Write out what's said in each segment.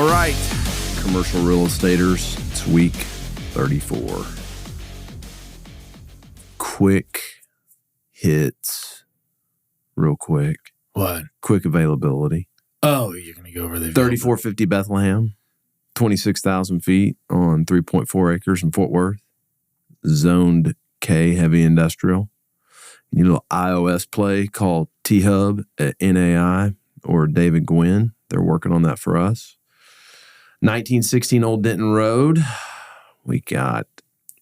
All right, commercial real estaters, it's week 34. Quick hits, real quick. What? Quick availability. Oh, you're going to go over the 3450 Bethlehem, 26,000 feet on 3.4 acres in Fort Worth. Zoned K heavy industrial. You need a little iOS play called T-Hub at NAI or David Gwynn. They're working on that for us. 1916 Old Denton Road. We got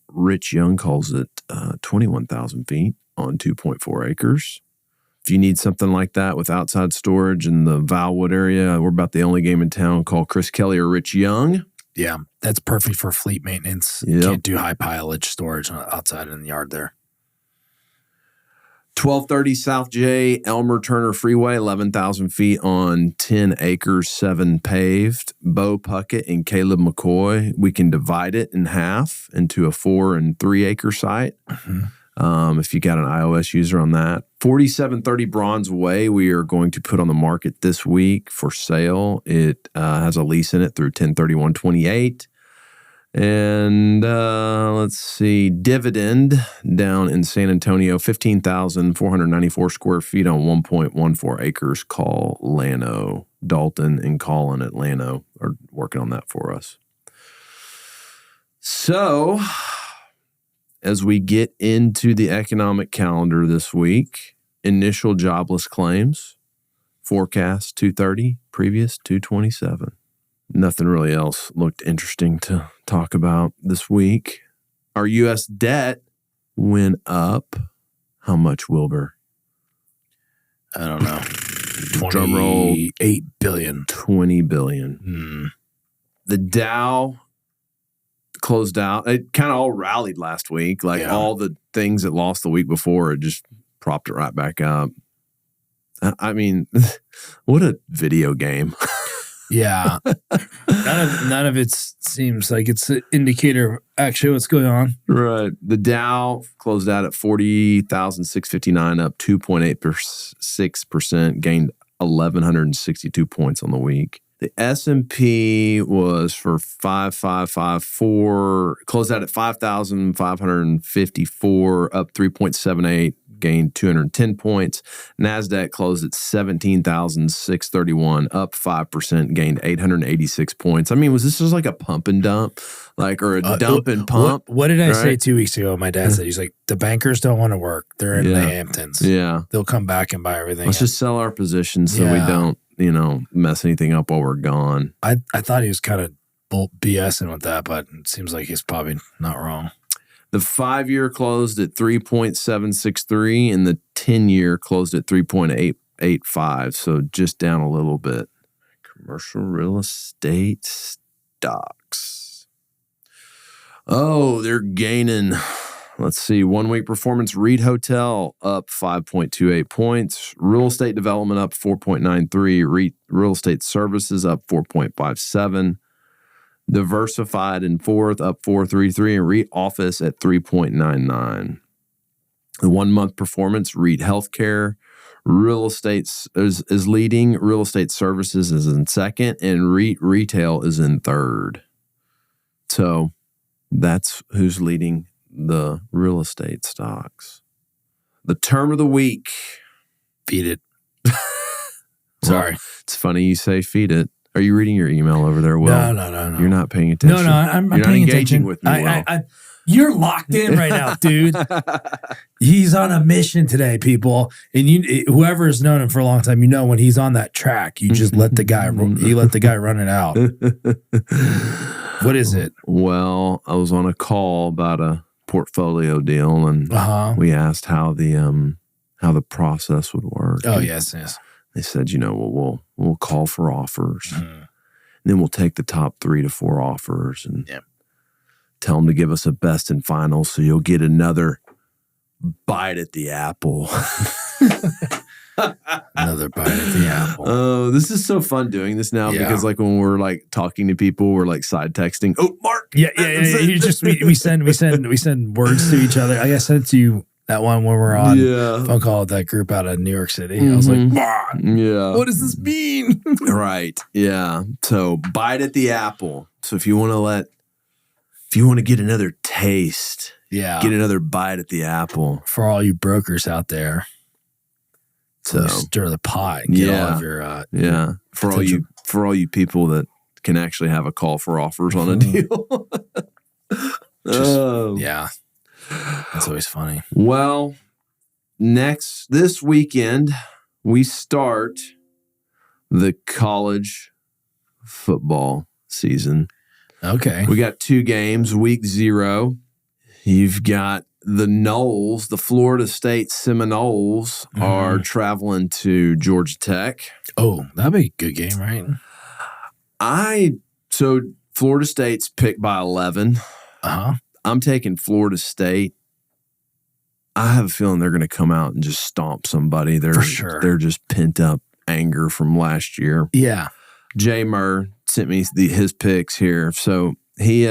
Rich Young calls it 21,000 feet on 2.4 acres. If you need something like that with outside storage in the Valwood area, we're about the only game in town. Call Chris Kelly or Rich Young. Yeah, that's perfect for fleet maintenance. Yep. Can't do high pileage storage outside in the yard there. 1230 South J, Elmer Turner Freeway, 11,000 feet on 10 acres, 7 paved. Bo Puckett and Caleb McCoy. We can divide it in half into a 4 and 3 acre site. Mm-hmm. If you got an iOS user on that. 4730 Bronze Way, we are going to put on the market this week for sale. It has a lease in it through 10/31/28. And let's see, Dividend down in San Antonio, 15,494 square feet on 1.14 acres. Call Lano. Dalton and Colin at Lano are working on that for us. So, as we get into the economic calendar this week, initial jobless claims, forecast 230, previous 227. Nothing really else looked interesting to talk about this week. Our U.S. debt went up. How much, Wilbur? I don't know. Drum roll. $28 billion. $20 billion. The Dow closed out. It kind of all rallied last week. All the things that lost the week before, it just propped it right back up. I mean, what a video game. Yeah. None of it seems like it's an indicator of actually what's going on. Right. The Dow closed out at 40,659, up 2.86%, gained 1,162 points on the week. The S&P was for 5,554, closed out at 5,554, up 3.78, gained 210 points. NASDAQ closed at 17,631, up 5%, gained 886 points. I mean, was this just like a pump and dump? Or a dump and pump? What did I say 2 weeks ago? My dad said, he's like, the bankers don't want to work. They're in the Hamptons. Yeah. They'll come back and buy everything. Let's just sell our positions so we don't, mess anything up while we're gone. I thought he was kind of BSing with that, but it seems like he's probably not wrong. The 5-year closed at 3.763 and the 10-year closed at 3.885, so just down a little bit. Commercial real estate stocks. Oh, they're gaining. Let's see. 1 week performance. Reed Hotel up 5.28 points. Real estate development up 4.93. Real estate services up 4.57. Diversified in 4th up 4.33, and REIT office at 3.99. The 1 month performance, REIT healthcare, real estate is leading, real estate services is in 2nd, and REIT retail is in 3rd. So that's who's leading the real estate stocks. The term of the week. Feed it. Sorry. Well, it's funny you say feed it. Are you reading your email over there, Will? No. You're not paying attention. No, I'm You're not paying engaging attention. with me, Will. You're locked in right now, dude. He's on a mission today, people. And whoever has known him for a long time, when he's on that track, you just let the guy. You let the guy run it out. What is it? Well, I was on a call about a portfolio deal, and we asked how the process would work. Oh, and yes. they said, we'll call for offers. And then we'll take the top 3 to 4 offers and tell them to give us a best and final, so you'll get another bite at the apple. Another bite at the apple. Oh, this is so fun doing this now because when we're talking to people, we're side texting. Oh, Mark. Yeah. You just we send words to each other. I sent it to you That one when we're on Yeah. phone call with that group out of New York City. I was like, "Bah, Yeah. what does this mean?" Right. Yeah. So bite at the apple. So if you want to get another taste, Yeah. get another bite at the apple. For all you brokers out there. So stir the pot and get all of your yeah. For all you people that can actually have a call for offers on a deal. Yeah. That's always funny. Well, this weekend, we start the college football season. Okay. We got 2 games, week 0. You've got the Noles, the Florida State Seminoles are traveling to Georgia Tech. Oh, that'd be a good game, right? So Florida State's picked by 11. Uh-huh. I'm taking Florida State. I have a feeling they're going to come out and just stomp somebody. For sure. They're just pent up anger from last year. Yeah. Jay Murr sent me his picks here. So he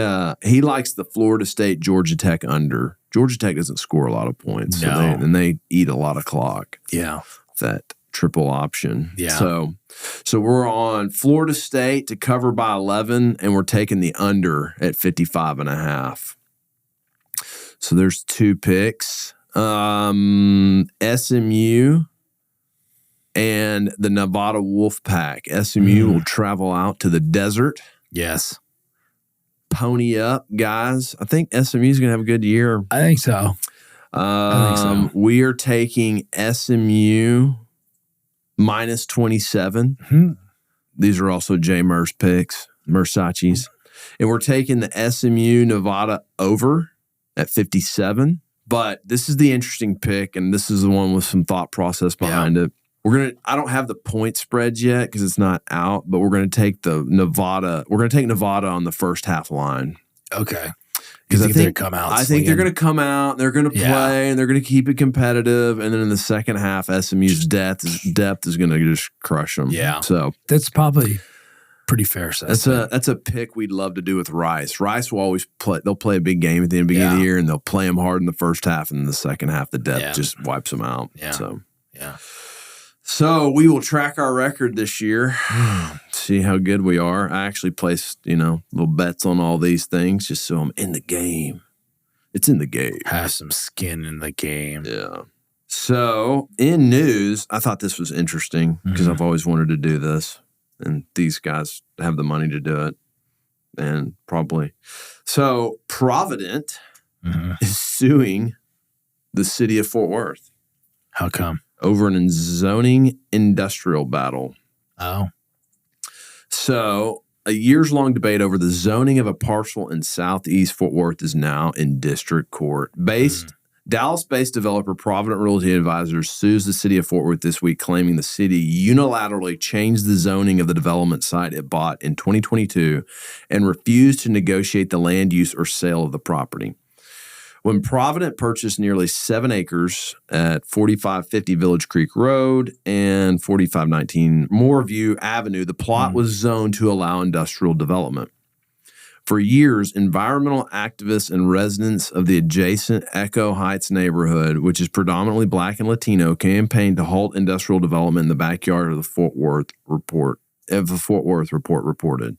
likes the Florida State Georgia Tech under. Georgia Tech doesn't score a lot of points. No. And they eat a lot of clock. Yeah. That triple option. Yeah. So we're on Florida State to cover by 11, and we're taking the under at 55.5. So there's 2 picks. SMU and the Nevada Wolfpack. SMU will travel out to the desert. Yes. Pony up, guys. I think SMU is going to have a good year. I think so. We are taking SMU minus 27. Mm-hmm. These are also Jay Murr's picks, Mursachi's. And we're taking the SMU Nevada over at 57. But this is the interesting pick, and this is the one with some thought process behind it. I don't have the point spreads yet because it's not out, but we're going to take Nevada. We're going to take Nevada on the first half line. Okay. Because I think come out. I think they're going to come out, they're going to play, and they're going to keep it competitive. And then in the second half, SMU's depth is going to just crush them. Yeah. So that's probably pretty fair assessment. That's a pick we'd love to do with Rice. Rice will always play. They'll play a big game at the beginning of the year, and they'll play them hard in the first half, and in the second half, the depth just wipes them out. Yeah. So we will track our record this year, see how good we are. I actually placed, little bets on all these things just so I'm in the game. It's in the game. Have some skin in the game. Yeah. So in news, I thought this was interesting because I've always wanted to do this, and these guys have the money to do it, and probably. So Provident is suing the city of Fort Worth. How come? Over an zoning industrial battle. Oh. So a years-long debate over the zoning of a parcel in southeast Fort Worth is now in district court. Dallas-based developer Provident Realty Advisors sues the city of Fort Worth this week, claiming the city unilaterally changed the zoning of the development site it bought in 2022 and refused to negotiate the land use or sale of the property. When Provident purchased nearly 7 acres at 4550 Village Creek Road and 4519 Moorview Avenue, the plot was zoned to allow industrial development. For years, environmental activists and residents of the adjacent Echo Heights neighborhood, which is predominantly Black and Latino, campaigned to halt industrial development in the backyard of the Fort Worth report reported.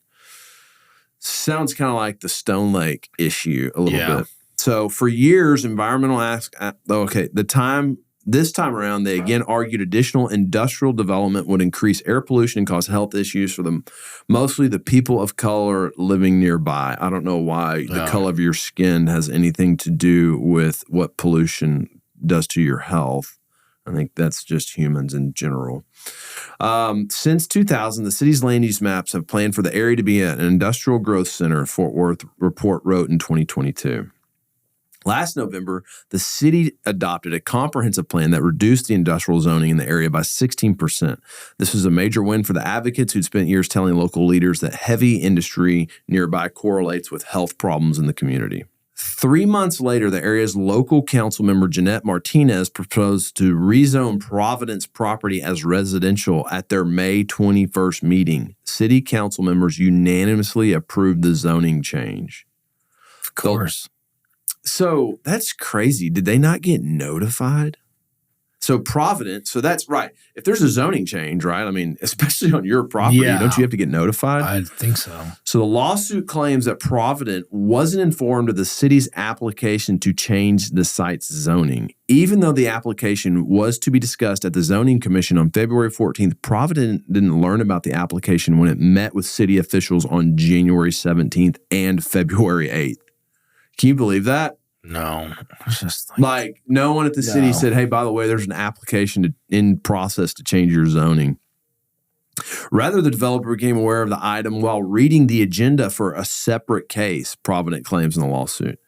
Sounds kind of like the Stone Lake issue a little bit. So for years, this time around, they again argued additional industrial development would increase air pollution and cause health issues for mostly the people of color living nearby. I don't know why the color of your skin has anything to do with what pollution does to your health. I think that's just humans in general. Since 2000, the city's land use maps have planned for the area to be an industrial growth center, Fort Worth report wrote in 2022. Last November, the city adopted a comprehensive plan that reduced the industrial zoning in the area by 16%. This was a major win for the advocates who'd spent years telling local leaders that heavy industry nearby correlates with health problems in the community. 3 months later, the area's local council member, Jeanette Martinez, proposed to rezone Providence property as residential at their May 21st meeting. City council members unanimously approved the zoning change. Of course. So that's crazy. Did they not get notified? So Providence, so that's right. If there's a zoning change, right? I mean, especially on your property, Yeah. don't you have to get notified? I think so. So the lawsuit claims that Provident wasn't informed of the city's application to change the site's zoning. Even though the application was to be discussed at the Zoning Commission on February 14th, Provident didn't learn about the application when it met with city officials on January 17th and February 8th. Can you believe that? No. It's just Like no one at the city No. said, hey, by the way, there's an application in process to change your zoning. Rather, the developer became aware of the item while reading the agenda for a separate case, Provident claims in the lawsuit.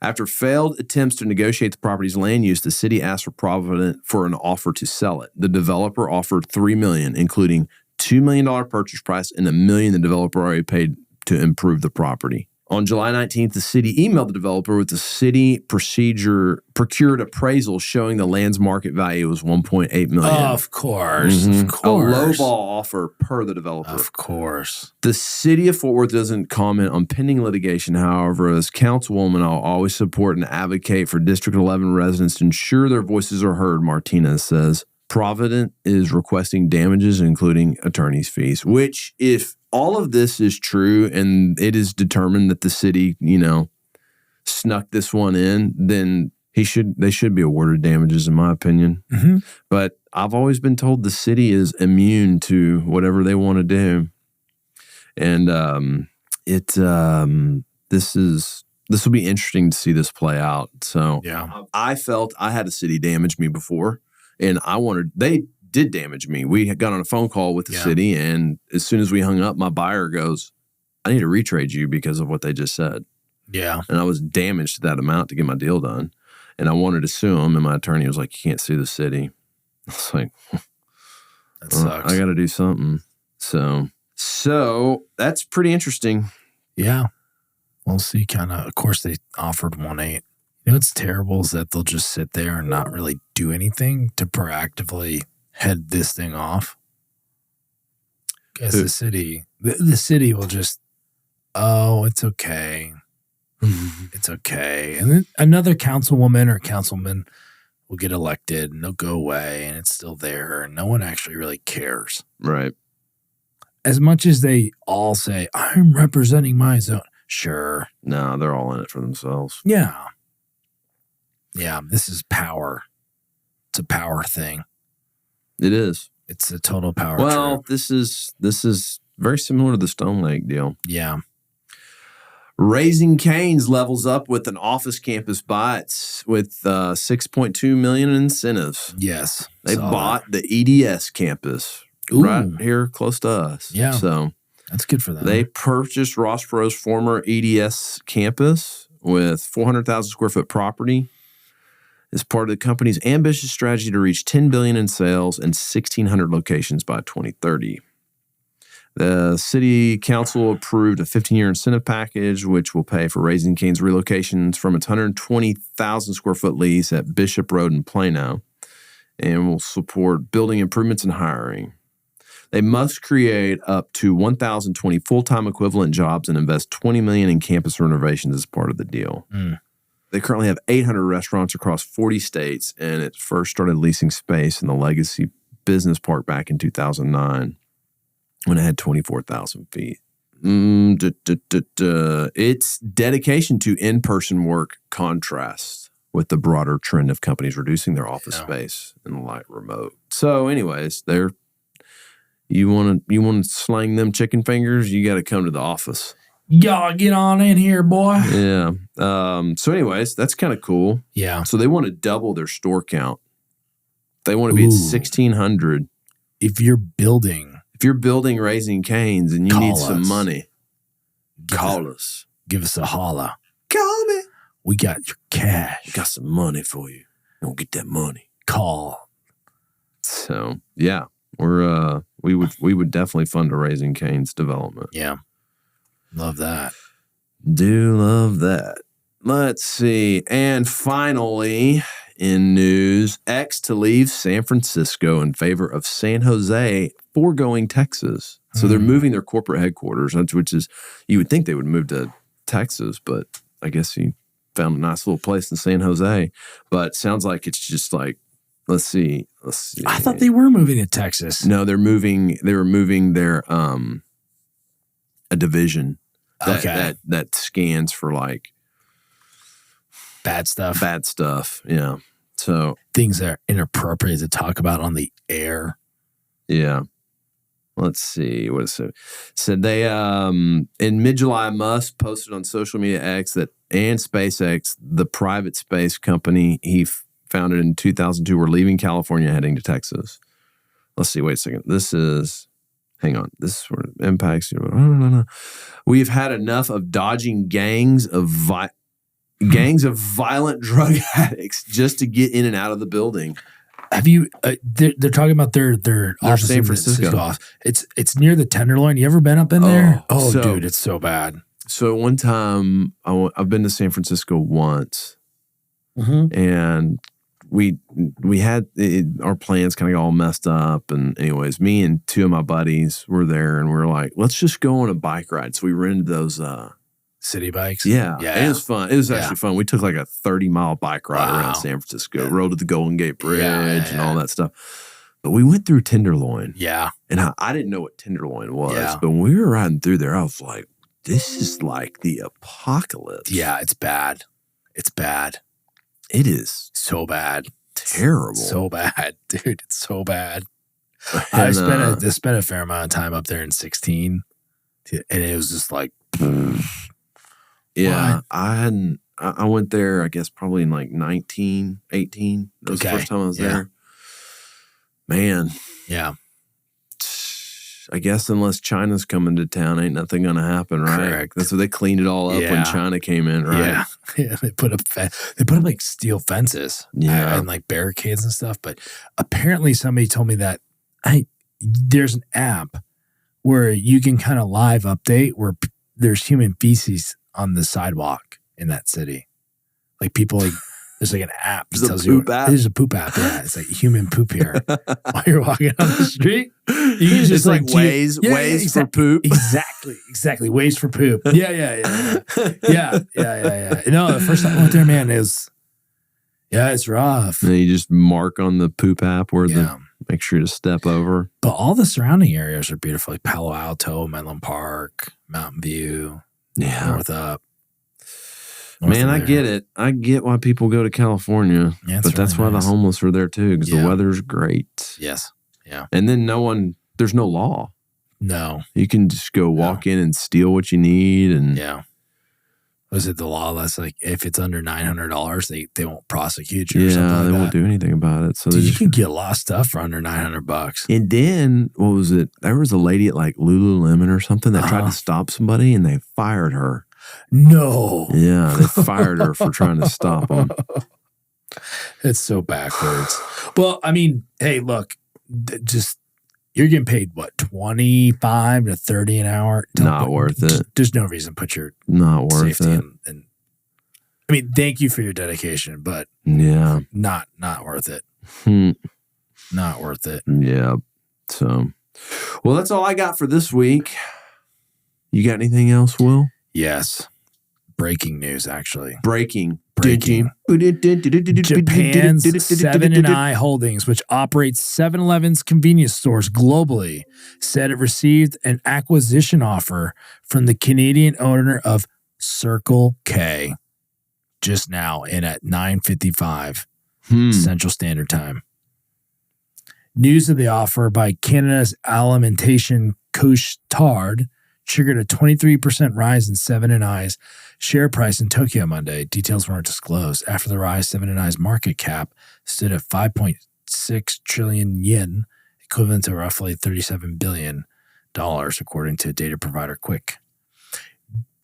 After failed attempts to negotiate the property's land use, the city asked for Provident for an offer to sell it. The developer offered $3 million, including $2 million purchase price and $1 million the developer already paid to improve the property. On July 19th, the city emailed the developer with the city procured appraisal showing the land's market value was $1.8 million. Of course. Mhm. Of course. A lowball offer per the developer. Of course. The city of Fort Worth doesn't comment on pending litigation. However, as councilwoman, I'll always support and advocate for District 11 residents to ensure their voices are heard, Martinez says. Provident is requesting damages, including attorney's fees, which if all of this is true and it is determined that the city, snuck this one in, then they should be awarded damages, in my opinion. Mm-hmm. But I've always been told the city is immune to whatever they want to do. And this will be interesting to see this play out. So Yeah. I felt I had a city damage me before, and they did damage me. We had got on a phone call with the city, and as soon as we hung up, my buyer goes, I need to retrade you because of what they just said. Yeah. And I was damaged to that amount to get my deal done. And I wanted to sue him, and my attorney was like, you can't sue the city. I was like, That sucks. I got to do something. So that's pretty interesting. Yeah. We'll see. Of course, they offered 1.8. You know what's terrible is that they'll just sit there and not really do anything to proactively head this thing off. Because the city will just, oh, it's okay. It's okay. And then another councilwoman or councilman will get elected and they'll go away and it's still there and no one actually really cares. Right. As much as they all say, I'm representing my zone. Sure. No, they're all in it for themselves. Yeah. Yeah, this is power. It's a power thing. It is. It's a total power Well, trip. this is very similar to the Stone Lake deal. Yeah. Raising Cane's levels up with an office campus buys with $6.2 million in incentives. Yes. They Saw bought that. the EDS campus Ooh. right here close to us. Yeah. So That's good for them. they purchased Ross Perot's former EDS campus with 400,000 square foot property as part of the company's ambitious strategy to reach $10 billion in sales and 1,600 locations by 2030. The city council approved a 15-year incentive package, which will pay for Raising Cane's relocations from its 120,000 square foot lease at Bishop Road in Plano, and will support building improvements and hiring. They must create up to 1,020 full-time equivalent jobs and invest $20 million in campus renovations as part of the deal. They currently have 800 restaurants across 40 states, and it first started leasing space in the Legacy Business Park back in 2009 when it had 24,000 feet. Its dedication to in-person work contrasts with the broader trend of companies reducing their office space and light remote. So anyways, you want to slang them chicken fingers, you got to come to the office. Y'all get on in here, boy. Yeah. So anyways, that's kind of cool. Yeah. So they want to double their store count. They want to be at 1,600. If you're building Raising Cane's and you Call need some us. money, call us. give us a holla. Call me. We got your cash. Got some money for you. Don't get that money. Call. So yeah, we would definitely fund a Raising Cane's development. Yeah. Love that. Do love that. Let's see. And finally, in news, X to leave San Francisco in favor of San Jose, foregoing Texas. So they're moving their corporate headquarters, which is, you would think they would move to Texas, but I guess he found a nice little place in San Jose. But sounds like it's just like, let's see. I thought they were moving to Texas. No, they were moving their a division that scans for like bad stuff. Yeah. So things that are inappropriate to talk about on the air. Yeah. Let's see. What is it? Said they in mid-July, Musk posted on social media X and SpaceX, the private space company he founded in 2002, were leaving California heading to Texas. Let's see. Wait a second. Hang on. This is where it impacts. We've had enough of dodging gangs of violent drug addicts just to get in and out of the building. Have you? They're talking about their San Francisco. It's near the Tenderloin. You ever been up in there? Dude, it's so bad. So one time I've been to San Francisco once, and we had our plans kind of all messed up. And anyways, me and two of my buddies were there, and we were like, let's just go on a bike ride. So we rented those city bikes. Yeah. It was fun. It was actually fun. We took like a 30-mile bike ride around San Francisco, rode to the Golden Gate Bridge and all that stuff. But we went through Tenderloin. Yeah. And I didn't know what Tenderloin was. But when we were riding through there, I was like, this is like the apocalypse. Yeah, it's bad. It's bad. It is so bad. Terrible. So bad, dude. It's so bad. I spent a fair amount of time up there in 2016, and it was just like, yeah, I went there, I guess, probably in like 19, 18. That was the first time I was there. Man. Yeah. I guess unless China's coming to town, ain't nothing going to happen, right? Correct. That's what they cleaned it all up when China came in, right? Yeah. They put up like steel fences and like barricades and stuff. But apparently somebody told me that there's an app where you can kind of live update where there's human feces on the sidewalk in that city. Like people there's like an app that tells you there's a poop app. Yeah, it's like human poop here. While you're walking on the street, you can just like Waze for poop. Exactly. Waze for poop. Yeah. No, the first time I went there, man, it's rough. And you just mark on the poop app where make sure to step over. But all the surrounding areas are beautiful, like Palo Alto, Menlo Park, Mountain View, North up. Man, I get it. I get why people go to California, but that's why the homeless are there too, because the weather's great. Yes. Yeah. And then there's no law. No. You can just go walk in and steal what you need. And was it the law that's like, if it's under $900, they won't prosecute you or something like they won't do anything about it. So you can get a lot of stuff for under $900. And then, what was it? There was a lady at like Lululemon or something that tried to stop somebody and they fired her. No. Yeah, they fired her for trying to stop them. It's so backwards. Well, I mean, hey, look, you're getting paid what, 25 to 30 an hour? Not worth it. There's no reason to put your safety in. I mean, thank you for your dedication, but not worth it. Not worth it. Yeah. So, well, that's all I got for this week. You got anything else, Will? Yes. Breaking news, actually. Breaking. Japan's 7 & I Holdings, which operates 7-Eleven's convenience stores globally, said it received an acquisition offer from the Canadian owner of Circle K just now in at 9:55 Central Standard Time. News of the offer by Canada's Alimentation Couche-Tard triggered a 23% rise in 7 & I's share price in Tokyo Monday. Details weren't disclosed. After the rise, 7 & I's market cap stood at 5.6 trillion yen, equivalent to roughly $37 billion, according to data provider Quick.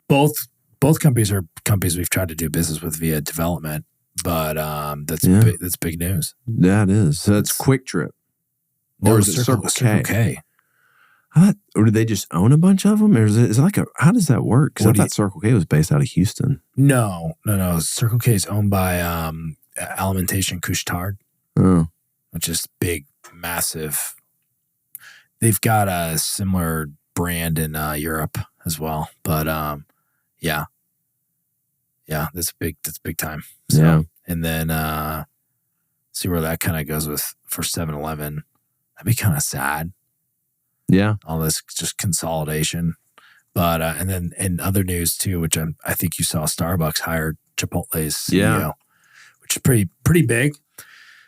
Both companies are companies we've tried to do business with via development, but that's big news. That is. So that's Quick Trip. Or is it Circle K? Or do they just own a bunch of them? Or is it like how does that work? Because I thought Circle K was based out of Houston. No. Circle K is owned by Alimentation Couche-Tard, which is big, massive. They've got a similar brand in Europe as well. But Yeah, that's big time. So, Yeah. and then see where that kind of goes with for 7-Eleven. That'd be kind of sad. Yeah. All this just consolidation. But and then in other news too, which I think you saw, Starbucks hired Chipotle's CEO, which is pretty big.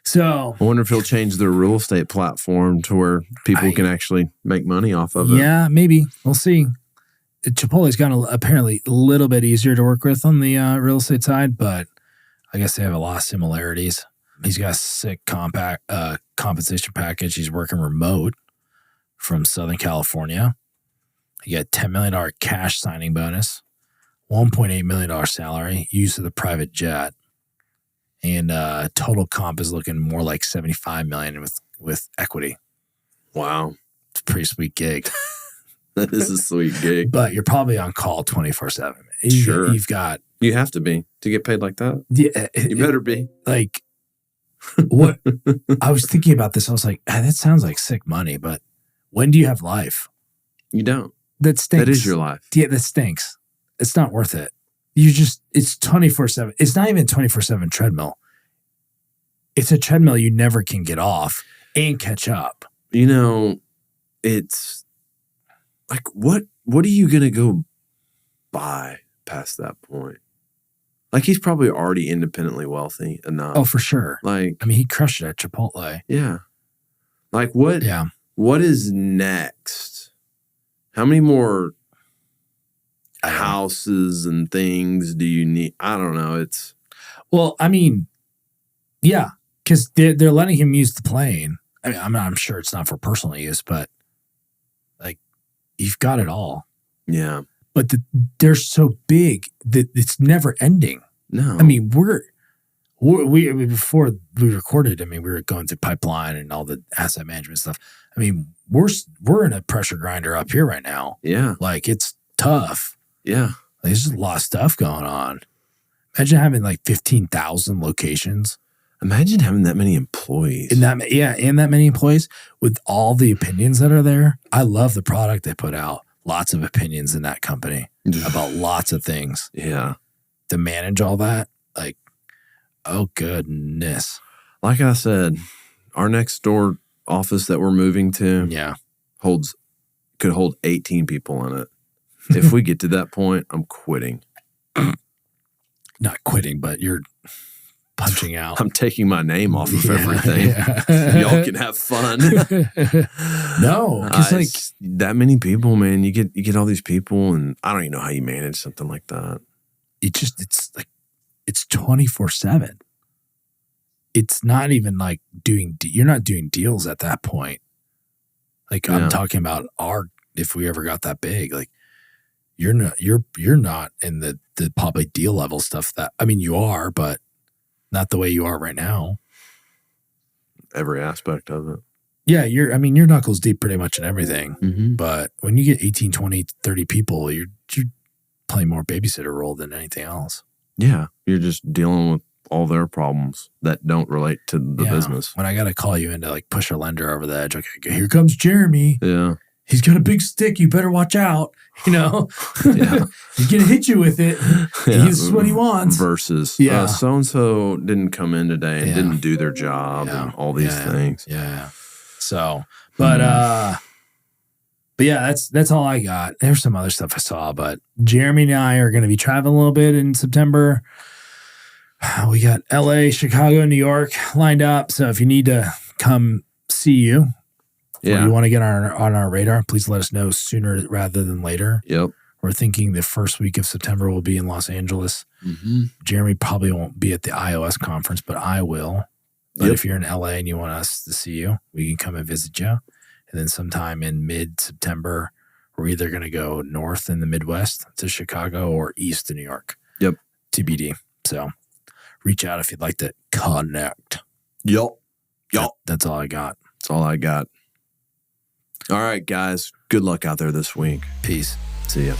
So I wonder if he'll change their real estate platform to where people can actually make money off of it. Yeah, maybe. We'll see. Chipotle's gotten apparently a little bit easier to work with on the real estate side, but I guess they have a lot of similarities. He's got a sick compensation package. He's working remote from Southern California. He got a $10 million cash signing bonus, $1.8 million salary, use of the private jet, and total comp is looking more like $75 million with equity. Wow. It's a pretty sweet gig. That is a sweet gig. But you're probably on call 24/7. Sure. You've got... You have to be to get paid like that. Yeah, You better be. Like, what? I was thinking about this. I was like, that sounds like sick money, but when do you have life? You don't. That stinks. That is your life. Yeah, that stinks. It's not worth it. It's 24/7. It's not even 24/7 treadmill. It's a treadmill you never can get off and catch up. You know, it's like, what are you going to go buy past that point? Like, he's probably already independently wealthy enough. Oh, for sure. Like, I mean, he crushed it at Chipotle. yeah. Like, what? Yeah. What is next? How many more houses and things do you need? I don't know. Well, I mean, yeah, because they're letting him use the plane. I mean, I'm sure it's not for personal use, but like, you've got it all. Yeah. But they're so big that it's never ending. No. I mean, we before we recorded, I mean, we were going through pipeline and all the asset management stuff. I mean, we're in a pressure grinder up here right now. Yeah. Like, it's tough. Yeah. There's just a lot of stuff going on. Imagine having like 15,000 locations. Imagine having that many employees. And that many employees with all the opinions that are there. I love the product they put out. Lots of opinions in that company about lots of things. Yeah. To manage all that, like, oh goodness. Like I said, our next door office that we're moving to could hold 18 people in it. If we get to that point, I'm quitting. Not quitting, but you're punching out. I'm taking my name off of everything. Yeah. Y'all can have fun. No, because like that many people, man, you get all these people, and I don't even know how you manage something like that. It's like it's 24/7. It's not even like you're not doing deals at that point. Like, yeah. I'm talking about if we ever got that big, like you're not in the probably deal level stuff that, I mean, you are, but not the way you are right now. Every aspect of it. Yeah, you're knuckles deep pretty much in everything. Mm-hmm. But when you get 18, 20, 30 people, you're playing more babysitter role than anything else. Yeah, you're just dealing with all their problems that don't relate to the business. When I got to call you in to like push a lender over the edge, okay, here comes Jeremy. Yeah. He's got a big stick. You better watch out. You know, yeah. He's going to hit you with it. Yeah. This is what he wants. Versus, so-and-so didn't come in today and didn't do their job and all these things. Yeah. So, but yeah, that's all I got. There's some other stuff I saw, but Jeremy and I are going to be traveling a little bit in September. We got LA, Chicago, New York lined up. So if you need to come see you, or you want to get on our radar, please let us know sooner rather than later. Yep. We're thinking the first week of September we'll be in Los Angeles. Mm-hmm. Jeremy probably won't be at the iOS conference, but I will. But if you're in LA and you want us to see you, we can come and visit you. And then sometime in mid-September, we're either going to go north in the Midwest to Chicago or east to New York. Yep. TBD. So reach out if you'd like to connect. Yep. That's all I got. That's all I got. All right, guys. Good luck out there this week. Peace. See ya.